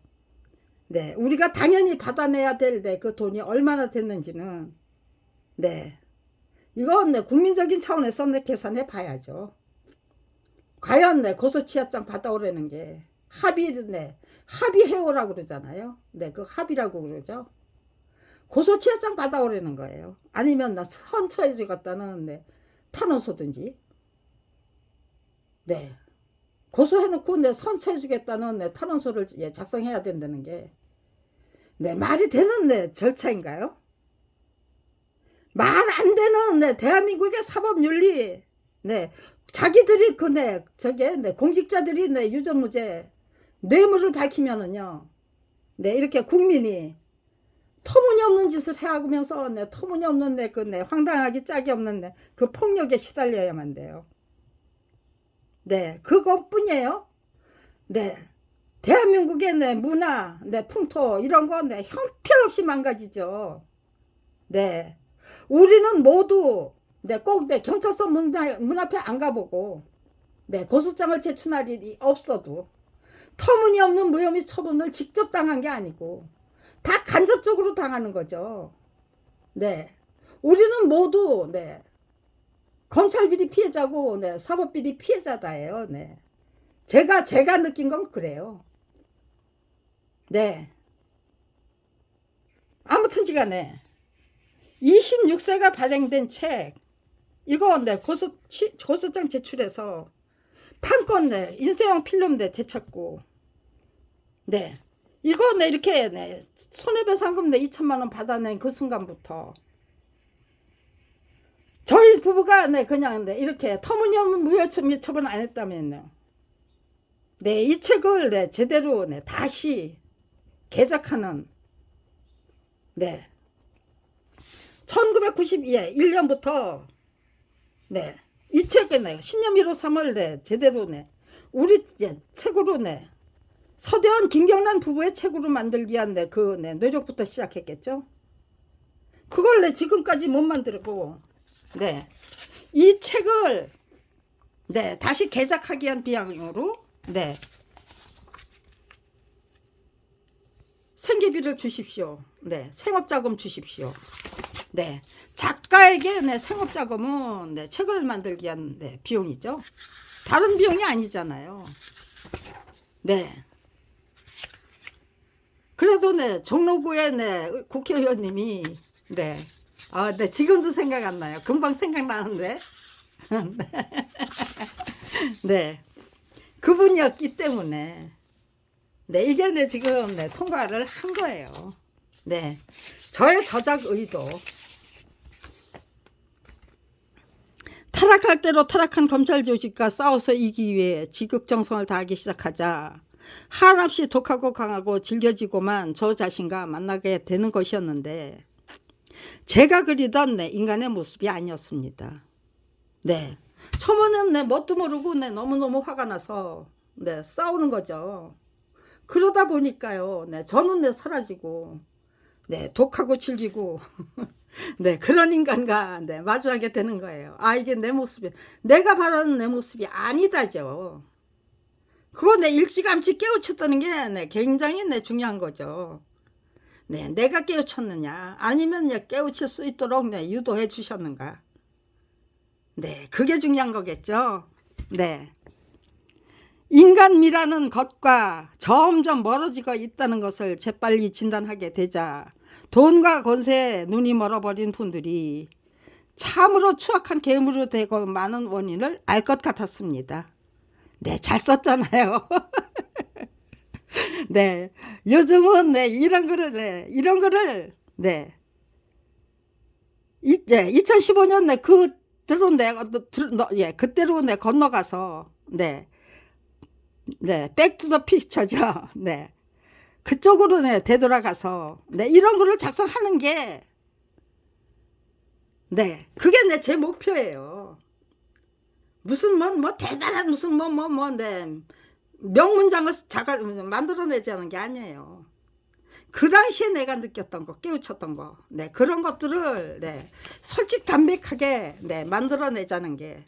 Speaker 1: 우리가 당연히 받아내야 될 그 돈이 얼마나 됐는지는 이건 국민적인 차원에서 계산해 봐야죠. 과연 고소치약장 받아오라는 게 합의해오라고 그러잖아요. 그 합의라고 그러죠. 고소치약장 받아오라는 거예요. 아니면 선처해 주겠다는 탄원서든지 고소해놓고 선처해 주겠다는 탄원서를 작성해야 된다는 게 말이 되는 절차인가요? 말 안 되는 대한민국의 사법윤리 자기들이 공직자들이 유전무죄 뇌물을 밝히면은요 이렇게 국민이 터무니없는 짓을 해하면서 터무니없는 황당하기 짝이 없는 그 폭력에 시달려야만 돼요. 그것뿐이에요. 대한민국의 문화, 풍토 이런 거 형편없이 망가지죠. 우리는 모두 꼭 경찰서 문 앞에 안 가보고 고소장을 제출할 일이 없어도 터무니없는 무혐의 처분을 직접 당한 게 아니고 다 간접적으로 당하는 거죠. 우리는 모두 검찰비리 피해자고 사법비리 피해자다예요. 제가 느낀 건 그래요. 아무튼지간에 26세가 발행된 책 이거 고소장 제출해서 판권 인쇄형 필름 되찾고 이거 이렇게 손해배상금 2천만 원 받아낸 그 순간부터 저희 부부가 그냥 이렇게 터무니없는 무혐의 처분 안 했다면요. 이 책을 제대로 다시 개작하는 1991년부터 이 책을 신념 1호 3을 제대로 우리 책으로 서대원 김경란 부부의 책으로 만들기 위한 그 노력부터 시작했겠죠. 그걸 지금까지 못 만들고 이 책을 다시 개작하기 위한 비용으로 생계비를 주십시오. 생업자금 주십시오. 작가에게 생업자금은 책을 만들기 위한 비용이죠. 다른 비용이 아니잖아요. 그래도 종로구의 국회의원님이 지금도 생각 안 나요. 금방 생각나는데 그분이었기 때문에 이게 지금 통과를 한 거예요. 저의 저작 의도 타락할 대로 타락한 검찰 조직과 싸워서 이기기 위해 지극정성을 다하기 시작하자 한없이 독하고 강하고 질겨지고만 저 자신과 만나게 되는 것이었는데 제가 그리던 인간의 모습이 아니었습니다. 처음에는 뭣도 모르고 너무너무 화가 나서 싸우는 거죠. 그러다 보니까요 저는 사라지고 독하고 질기고 그런 인간과 마주하게 되는 거예요. 아 이게 내 모습이 내가 바라는 내 모습이 아니다죠. 그거 일찌감치 깨우쳤다는 게 굉장히 중요한 거죠. 내가 깨우쳤느냐 아니면 깨우칠 수 있도록 유도해 주셨는가. 그게 중요한 거겠죠. 인간미라는 것과 점점 멀어지고 있다는 것을 재빨리 진단하게 되자 돈과 권세에 눈이 멀어버린 분들이 참으로 추악한 괴물이 되고 많은 원인을 알 것 같았습니다. 잘 썼잖아요. 요즘은 이런 거를 이제 2015년 그 그때로 예, 그때로 건너가서, 백투더 피처죠. 그쪽으로 되돌아가서, 이런 거를 작성하는 게, 그게 제 목표예요. 무슨, 대단한, 무슨, 명문장을 만들어내자는 게 아니에요. 그 당시에 내가 느꼈던 거, 깨우쳤던 거, 그런 것들을, 솔직 담백하게, 만들어내자는 게,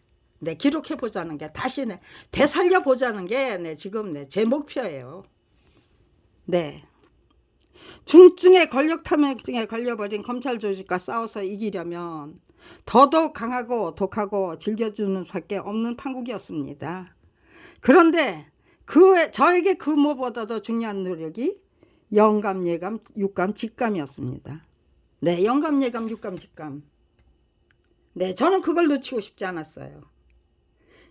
Speaker 1: 기록해보자는 게, 다시, 되살려보자는 게, 지금, 제 목표예요. 중증의 권력 탐욕증에 걸려버린 검찰 조직과 싸워서 이기려면, 더더욱 강하고 독하고 즐겨주는 수밖에 없는 판국이었습니다. 그런데, 저에게 그 무엇보다도 중요한 노력이, 영감, 예감, 육감, 직감이었습니다. 영감, 예감, 육감, 직감. 저는 그걸 놓치고 싶지 않았어요.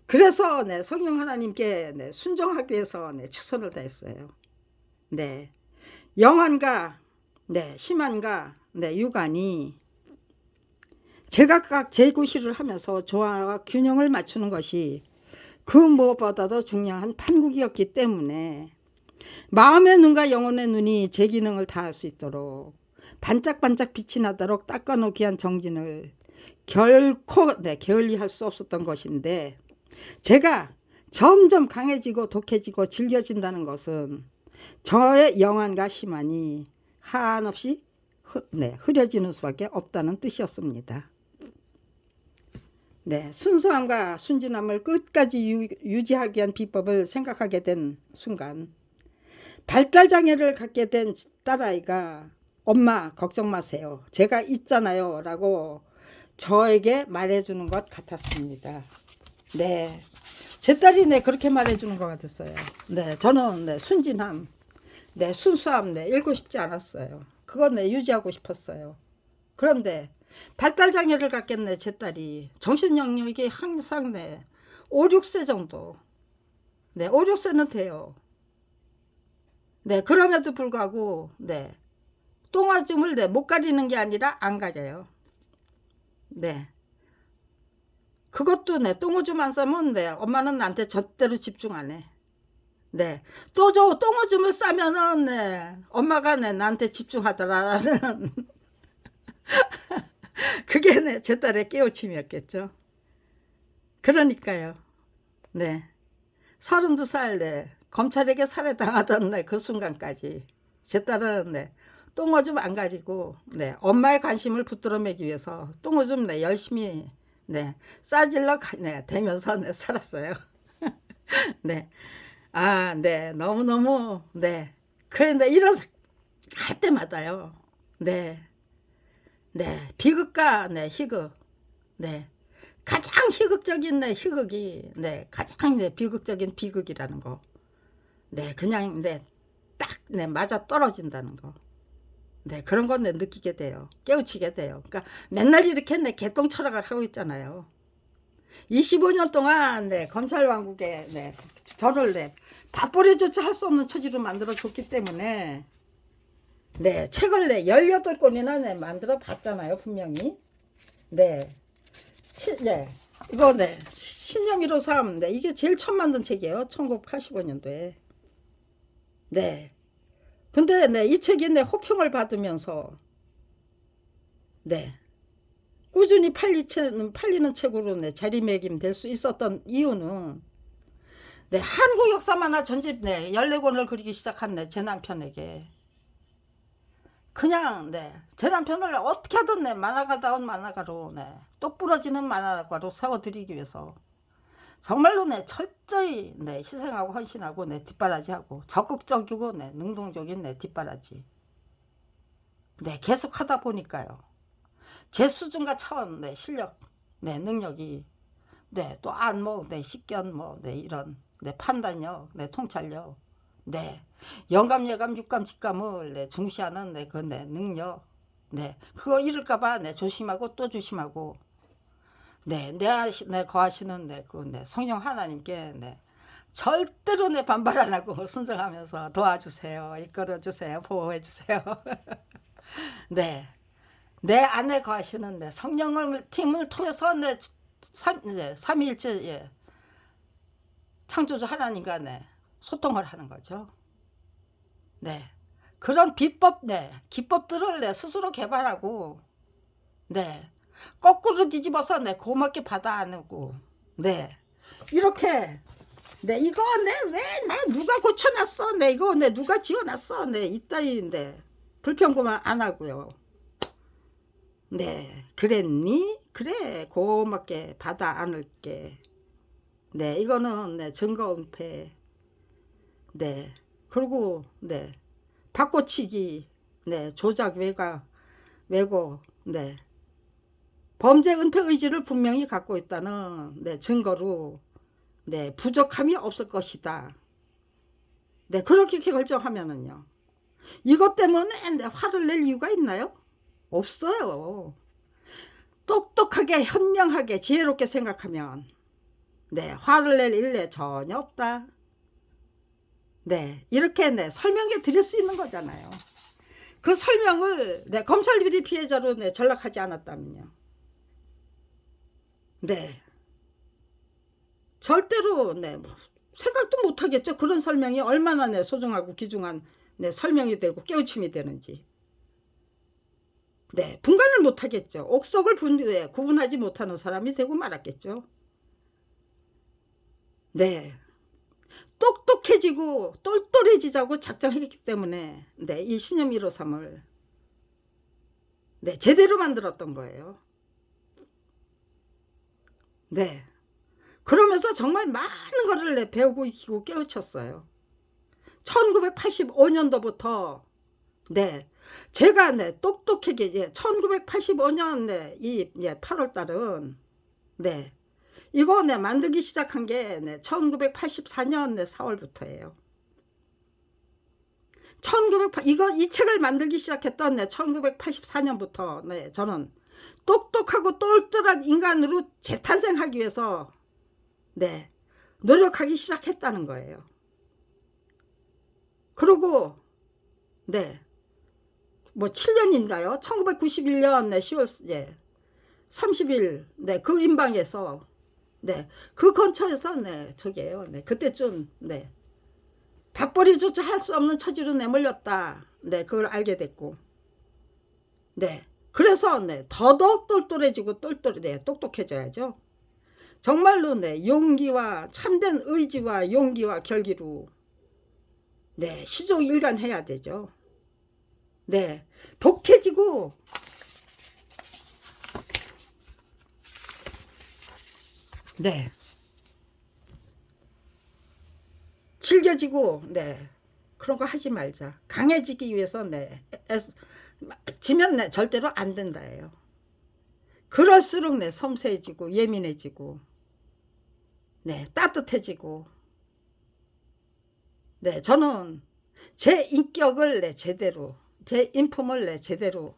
Speaker 1: 그래서 성령 하나님께 순종하기 위해서 최선을 다했어요. 영안과 심안과 육안이 제각각 재구실을 하면서 조화와 균형을 맞추는 것이 그 무엇보다도 중요한 판국이었기 때문에 마음의 눈과 영혼의 눈이 제 기능을 다할 수 있도록 반짝반짝 빛이 나도록 닦아놓기 위한 정진을 결코 게을리할 수 없었던 것인데, 제가 점점 강해지고 독해지고 질겨진다는 것은 저의 영안과 심안이 한없이 흐려지는 수밖에 없다는 뜻이었습니다. 순수함과 순진함을 끝까지 유지하기 위한 비법을 생각하게 된 순간, 발달장애를 갖게 된 딸아이가 엄마 걱정 마세요, 제가 있잖아요 라고 저에게 말해주는 것 같았습니다. 제 딸이 그렇게 말해주는 것 같았어요. 저는 순진함, 순수함 잃고 싶지 않았어요. 그건 유지하고 싶었어요. 그런데 발달장애를 갖겠네 제 딸이 정신 영역이 항상 5, 6세 정도, 5, 6세는 돼요. 그럼에도 불구하고 똥오줌을 못 가리는 게 아니라 안 가려요. 그것도 똥오줌 안 싸면 엄마는 나한테 절대로 집중 안 해. 또 똥오줌을 싸면은 엄마가 나한테 집중하더라라는 그게 제 딸의 깨우침이었겠죠. 그러니까요. 32살 검찰에게 살해당하던 그 순간까지 제 딸은 똥오줌 안 가리고 엄마의 관심을 붙들어 매기 위해서 똥오줌 열심히 싸질러 대면서 살았어요. 너무너무 그런데 이런 할 때마다요. 비극과 희극, 가장 희극적인 희극이 가장 비극적인 비극이라는 거, 그냥 딱 맞아 떨어진다는 거, 그런 건 느끼게 돼요. 깨우치게 돼요. 그러니까 맨날 이렇게 개똥 철학을 하고 있잖아요. 25년 동안 검찰 왕국에 저를 밥벌이조차 할 수 없는 처지로 만들어 줬기 때문에 책을 18권이나 만들어 봤잖아요, 분명히. 이거 신념 153 이게 제일 처음 만든 책이에요. 1985년도에. 근데 이 책이 호평을 받으면서 꾸준히 팔리는 책으로 자리매김될 수 있었던 이유는 한국 역사만화 전집 14권을 그리기 시작한 제 남편에게 그냥 제 남편을 어떻게 하든 만화가다운 만화가로 똑부러지는 만화가로 세워드리기 위해서 정말로 철저히 희생하고 헌신하고 뒷바라지하고 적극적이고 능동적인 뒷바라지 계속 하다 보니까요, 제 수준과 차원 실력 능력이 또 안목 식견 이런 판단력 통찰력 영감 예감 육감 직감을 중시하는 그 능력 그거 잃을까봐 조심하고 또 조심하고 거하시는 그 성령 하나님께 절대로 반발 안 하고 순종하면서 도와주세요, 이끌어주세요, 보호해주세요. 내 안에 거하시는 성령을 팀을 통해서 삼위일체 예, 창조주 하나님과 네, 소통을 하는 거죠. 네, 그런 비법, 네, 기법들을 네, 스스로 개발하고, 네, 거꾸로 뒤집어서 네, 고맙게 받아 안고, 네, 이렇게, 네, 이거 왜 누가 고쳐놨어? 네, 이거 누가 지어놨어? 네, 이따위인데 불평고만 안 하고요. 네, 그랬니? 그래, 고맙게 받아 안을게. 네, 이거는 네, 증거은폐. 네, 그리고 네, 바꿔치기, 네, 조작, 왜곡, 네, 범죄 은폐 의지를 분명히 갖고 있다는 네, 증거로 네, 부족함이 없을 것이다. 네, 그렇게 결정하면은요, 이것 때문에 네, 화를 낼 이유가 있나요? 없어요. 똑똑하게 현명하게 지혜롭게 생각하면 네, 화를 낼 일에 전혀 없다. 네, 이렇게 네, 설명해 드릴 수 있는 거잖아요. 그 설명을 네, 검찰 비리 피해자로 네, 전락하지 않았다면요, 네, 절대로 네, 생각도 못 하겠죠. 그런 설명이 얼마나 네, 소중하고 귀중한 네, 설명이 되고 깨우침이 되는지. 네, 분간을 못 하겠죠. 옥석을 구분하지 못하는 사람이 되고 말았겠죠. 네, 똑똑해지고 똘똘해지자고 작정했기 때문에 네, 이 신념 153을 네, 제대로 만들었던 거예요. 네, 그러면서 정말 많은 거를 네, 배우고 익히고 깨우쳤어요. 1985년도부터 네, 제가 네, 똑똑하게 예, 1985년 네, 이 예, 8월 달은 네, 이거 네, 만들기 시작한 게 네, 1984년 네, 4월부터예요. 이 책을 만들기 시작했던 네, 1984년부터 네, 저는 똑똑하고 똘똘한 인간으로 재탄생하기 위해서 네, 노력하기 시작했다는 거예요. 그리고 네, 뭐 7년인가요? 1991년 네, 10월 예, 30일 네, 그 인방에서 네, 그 근처에서 네, 저게요. 네, 그때쯤 네, 밥벌이조차 할 수 없는 처지로 내몰렸다. 네, 그걸 알게 됐고, 네, 그래서 네, 더더욱 똘똘해지고 네, 똑똑해져야죠. 정말로 네, 용기와 참된 의지와 용기와 결기로 네, 시종일관해야 되죠. 네, 독해지고 네, 질겨지고 네, 그런 거 하지 말자. 강해지기 위해서 네, 지면 네, 절대로 안 된다예요. 그럴수록 네, 섬세해지고 예민해지고 네, 따뜻해지고 네, 저는 제 인격을 네, 제대로 제 인품을 네, 제대로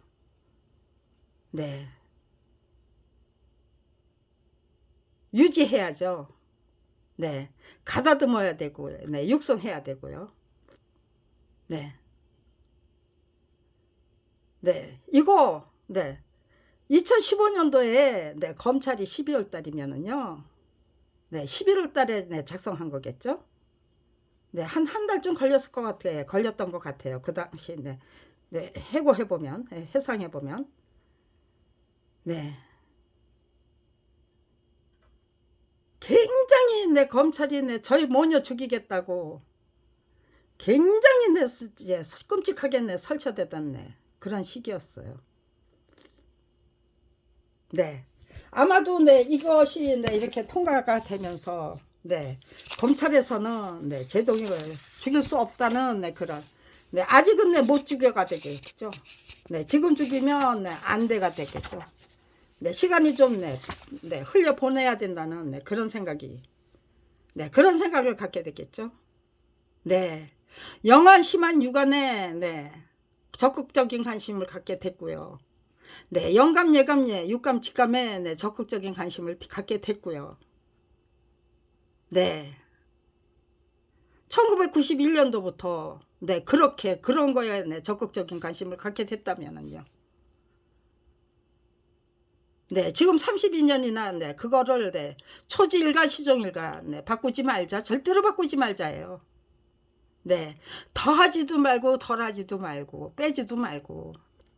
Speaker 1: 네, 유지해야죠. 네, 가다듬어야 되고 네, 육성해야 되고요. 네, 네, 이거 네, 2015년도에 네, 검찰이 12월 달이면은요, 네, 11월 달에 네, 작성한 거겠죠. 네, 한 달쯤 걸렸을 것 같아요. 걸렸던 것 같아요. 그 당시 네, 네, 해고해보면 네, 해상해보면 네, 굉장히 네, 검찰이 네, 저희 모녀 죽이겠다고 굉장히 네, 예, 끔찍하게 네, 설쳐대던 네, 그런 시기였어요. 네, 아마도 네, 이것이 네, 이렇게 통과가 되면서 네, 검찰에서는 네, 제동이를 죽일 수 없다는 네, 그런 네, 아직은 네, 못 죽여가 되겠죠. 네, 지금 죽이면 네, 안 돼가 되겠죠. 네, 시간이 좀 네, 네, 흘려 보내야 된다는 네, 그런 생각이 네, 그런 생각을 갖게 됐겠죠. 네, 영한 심한 육안에 네, 적극적인 관심을 갖게 됐고요. 네, 영감, 예감, 육감, 직감에 네, 적극적인 관심을 갖게 됐고요. 네, 1991년도부터 네, 그렇게 그런 거에 네, 적극적인 관심을 갖게 됐다면은요. 네, 지금 32년이나 네, 그거를 네, 초지일가 시종일가 네, 바꾸지 말자. 절대로 바꾸지 말자예요. 네, 더하지도 말고 덜하지도 말고 빼지도 말고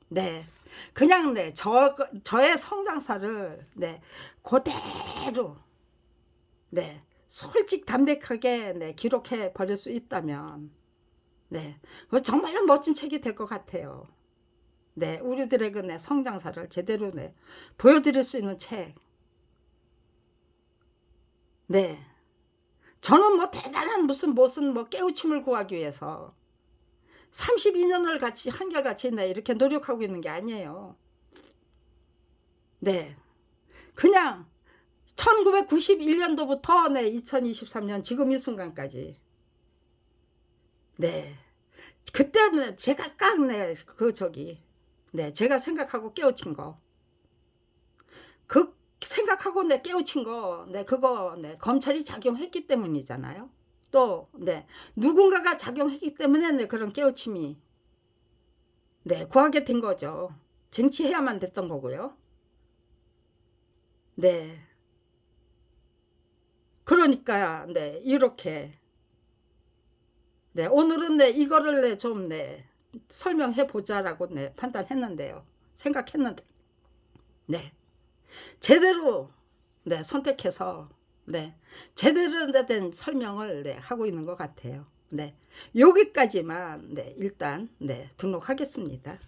Speaker 1: 네, 그냥 네, 저의 성장사를 네, 그대로 네, 솔직 담백하게 네, 기록해 버릴 수 있다면 네, 그거 정말로 멋진 책이 될 것 같아요. 네, 우리들의 그 네, 성장사를 제대로 네, 보여드릴 수 있는 책. 네, 저는 뭐 대단한 무슨 뭐 깨우침을 구하기 위해서 32년을 같이 한결같이 네, 이렇게 노력하고 있는 게 아니에요. 네, 그냥 1991년도부터 네, 2023년 지금 이 순간까지 네, 그때는 제가 깍 네, 네, 제가 생각하고 깨우친 거, 그 생각하고 내 깨우친 거, 네, 그거 네, 검찰이 작용했기 때문이잖아요. 또 네, 누군가가 작용했기 때문에 네, 그런 깨우침이 네, 구하게 된 거죠. 쟁취해야만 됐던 거고요. 네, 그러니까 네, 이렇게 네, 오늘은 네, 이거를 네, 좀 네, 설명해 보자라고 네, 판단했는데요. 생각했는데 네, 제대로 네, 선택해서 네, 제대로 된 설명을 네, 하고 있는 것 같아요. 네, 여기까지만 네, 일단 네, 등록하겠습니다.